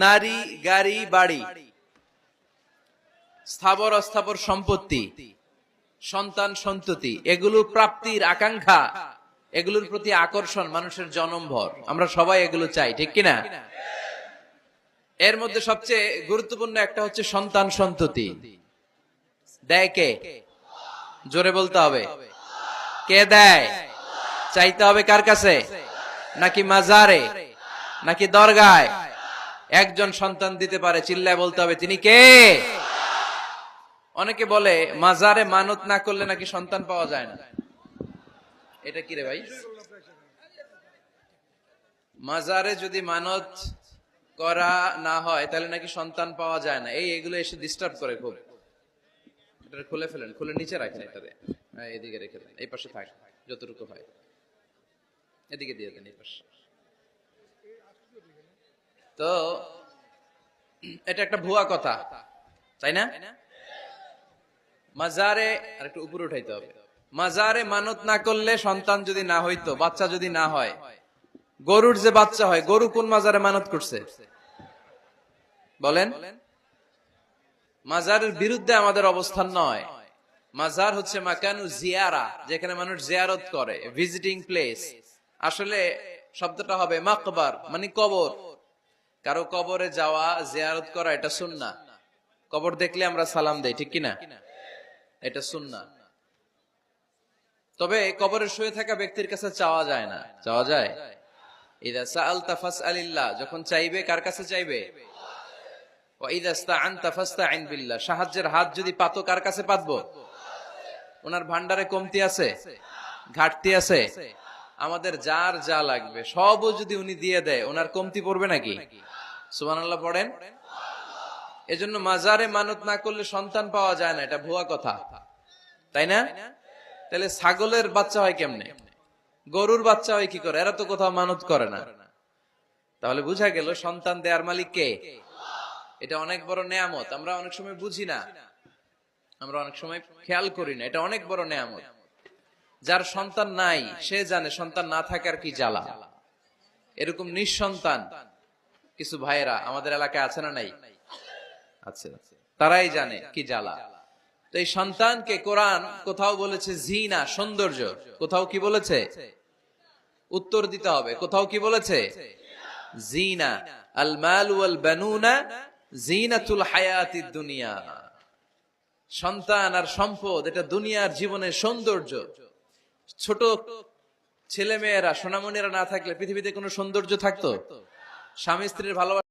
নারী, গাড়ি, বাড়ি, স্থাবর অস্থাবর সম্পত্তি, সন্তান সন্ততি, এগুলো প্রাপ্তির আকাঙ্ক্ষা, এগুলোর প্রতি আকর্ষণ মানুষের জনমভর। আমরা সবাই এগুলো চাই, ঠিক কিনা? এর মধ্যে সবচেয়ে গুরুত্বপূর্ণ একটা হচ্ছে সন্তান সন্ততি। দেয় কে? জোরে বলতে হবে, কে দেয়? চাইতে হবে কার কাছে? নাকি মাজারে, নাকি দরগায়? একজন সন্তান দিতে পারে, চিল্লায় বলতে হবে তিনি কে? অনেকে বলে মাজারে মানত না করলে নাকি সন্তান পাওয়া যায় না। এটা কি রে ভাই? মাজারে যদি মানত করা না হয় তাহলে নাকি সন্তান পাওয়া যায় না। এগুলো এসে ডিস্টার্ব করে খুব। এটা খুলে ফেলেন, খুলে নিচে রাখেন, এটাতে এদিকে রেখে দেন, এই পাশে থাক যতটুকু হয়, এদিকে দিয়ে দেন এই পাশে। তো এটা একটা ভুয়া কথা, তাই না? মাজারে আর একটু উপরে উঠাইতে হবে। মাজারে মানত না করলে সন্তান যদি না হইতো, বাচ্চা যদি না হয়, গরুর যে বাচ্চা হয়, গরু কোন মাজারে মানত করছে বলেন? মাজারের বিরুদ্ধে আমাদের অবস্থান নয়। মাজার হচ্ছে মাকানু জিয়ারা, যেখানে মানুষ জিয়ারত করে, ভিজিটিং প্লেস। আসলে শব্দটা হবে মাকবার, মানে কবর। কারো কবরে যাওয়া, জিয়ারত করা, এটা সুন্নাহ। কবর দেখলে আমরা সালাম দেই, ঠিক কিনা? এটা সুন্নাহ। তবে কবরে শুয়ে থাকা ব্যক্তির কাছে চাওয়া যায় না। চাওয়া যায়? ইযা সাআলতা ফাসআলিল্লাহ, যখন চাইবে কার কাছে চাইবে? ওয়া ইযা ইসতাআনতা ফাসতাইন বিল্লাহ, সাহায্যের হাত যদি পাতো কার কাছে পাতবো? ওনার ভান্ডারে কমতি আছে, ঘাটতি আছে, আমাদের যার যা লাগবে সবও যদি উনি দিয়ে দেয়, ওনার কমতি পড়বে নাকি? সুবহানাল্লাহ পড়েন। এজন্য মাজারে মানত না করলে সন্তান পাওয়া যায় না, এটা ভুয়া কথা, তাই না? তাহলে ছাগলের বাচ্চা হয় কেমনে, গরুর বাচ্চা হয় কি করে? এরা তো কোথাও মানত করে না। তাহলে বুঝা গেল সন্তান দেয়ার মালিক কে? এটা অনেক বড় নেয়ামত। আমরা অনেক সময় বুঝি না, আমরা অনেক সময় খেয়াল করি না, এটা অনেক বড় নেয়ামত। যার সন্তান নাই সে জানে সন্তান না থাকার কি জ্বালা। এরকম নিঃসন্তান কিছু ভাইয়েরা আমাদের এলাকায় আছে না নাই? আছে। তারাই জানে কি জ্বালা। তো এই সন্তানকে কোরআন কোথাও বলেছে জিনা, সৌন্দর্য, কোথাও কি বলেছে? উত্তর দিতে হবে। কোথাও কি বলেছে? জিনা। আল মাল ওয়াল বানুনা জিনাতুল হায়াতিদ দুনিয়া। সন্তান আর সম্পদ এটা দুনিয়ার জীবনের সৌন্দর্য। ছোট ছেলে মেয়েরা, সোনামণিরা না থাকলে পৃথিবীতে কোনো সৌন্দর্য থাকতো? স্বামী স্ত্রীর ভালোবাসা